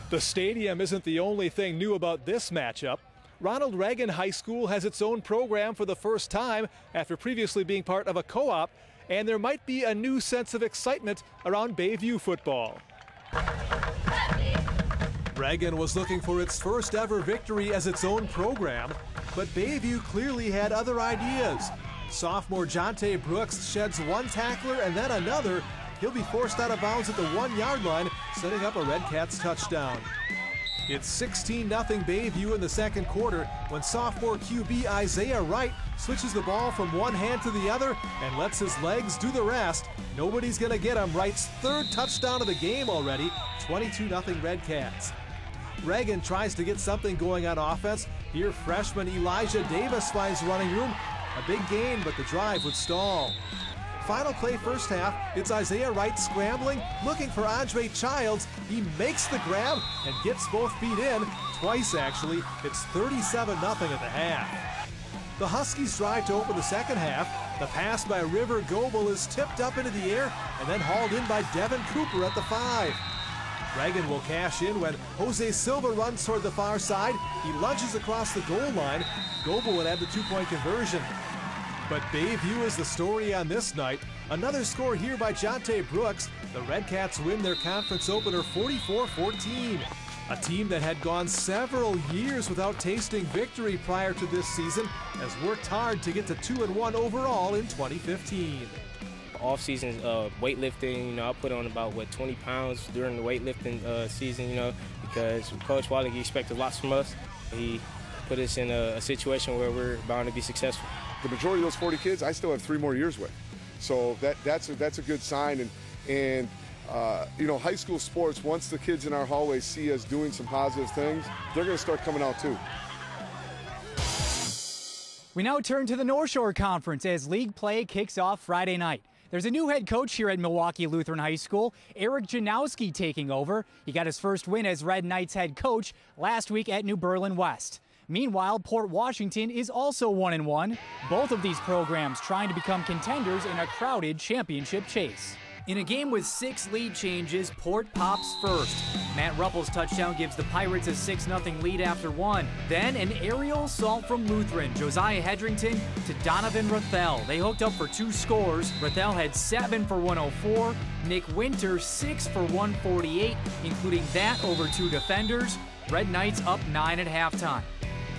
The stadium isn't the only thing new about this matchup. Ronald Reagan High School has its own program for the first time after previously being part of a co-op, and there might be a new sense of excitement around Bayview football. Reagan was looking for its first ever victory as its own program, but Bayview clearly had other ideas. Sophomore Jonte Brooks sheds one tackler and then another. He'll be forced out of bounds at the 1-yard line, setting up a Red Cats touchdown. It's 16-0 Bayview in the second quarter when sophomore QB Isaiah Wright switches the ball from one hand to the other and lets his legs do the rest. Nobody's going to get him. Wright's third touchdown of the game already, 22-0 Red Cats. Reagan tries to get something going on offense. Here, freshman Elijah Davis finds running room. A big gain, but the drive would stall. Final play first half, it's Isaiah Wright scrambling, looking for Andre Childs. He makes the grab and gets both feet in, twice actually. It's 37-0 at the half. The Huskies drive to open the second half. The pass by River Goebel is tipped up into the air and then hauled in by Devin Cooper at the 5. Reagan will cash in when Jose Silva runs toward the far side. He lunges across the goal line. Goebel would add the 2-point conversion. But Bayview is the story on this night. Another score here by Jonte Brooks. The Red Cats win their conference opener 44-14. A team that had gone several years without tasting victory prior to this season has worked hard to get to 2-1 overall in 2015. Off-season weightlifting, I put on about 20 pounds during the weightlifting season, because Coach Wally expected lots from us. He put us in a situation where we're bound to be successful. The majority of those 40 kids, I still have 3 more years with. So that's a good sign. And high school sports, once the kids in our hallway see us doing some positive things, they're going to start coming out too. We now turn to the North Shore Conference as league play kicks off Friday night. There's a new head coach here at Milwaukee Lutheran High School, Eric Janowski taking over. He got his first win as Red Knights head coach last week at New Berlin West. Meanwhile, Port Washington is also 1-1. Both of these programs trying to become contenders in a crowded championship chase. In a game with 6 lead changes, Port pops first. Matt Ruppel's touchdown gives the Pirates a 6-0 lead after 1. Then an aerial assault from Lutheran, Josiah Hedrington to Donovan Rathel. They hooked up for 2 scores. Rathel had 7 for 104. Nick Winter 6 for 148, including that over 2 defenders. Red Knights up 9 at halftime.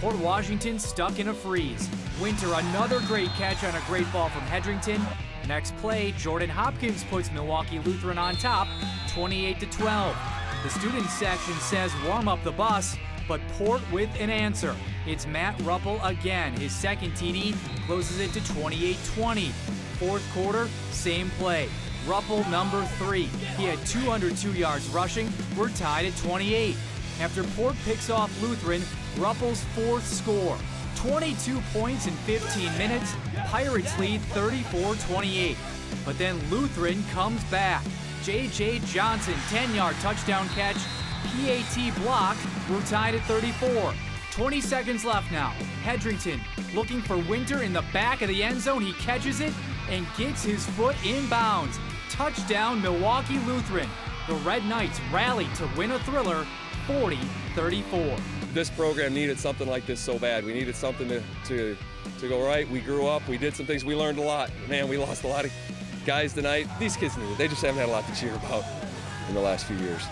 Port Washington stuck in a freeze. Winter another great catch on a great ball from Hedrington. Next play, Jordan Hopkins puts Milwaukee Lutheran on top, 28-12. The student section says warm up the bus, but Port with an answer. It's Matt Ruppel again. His second TD closes it to 28-20. Fourth quarter, same play. Ruppel number 3. He had 202 yards rushing. We're tied at 28. After Port picks off Lutheran, Ruppel's 4th score. 22 points in 15 minutes. Pirates lead 34-28. But then Lutheran comes back. J.J. Johnson, 10-yard touchdown catch. PAT block. We're tied at 34. 20 seconds left now. Hedrington looking for Winter in the back of the end zone. He catches it and gets his foot in bounds. Touchdown, Milwaukee Lutheran. The Red Knights rally to win a thriller, 40-34. This program needed something like this so bad. We needed something to go right. We grew up. We did some things. We learned a lot. Man, we lost a lot of guys tonight. These kids knew it. They just haven't had a lot to cheer about in the last few years.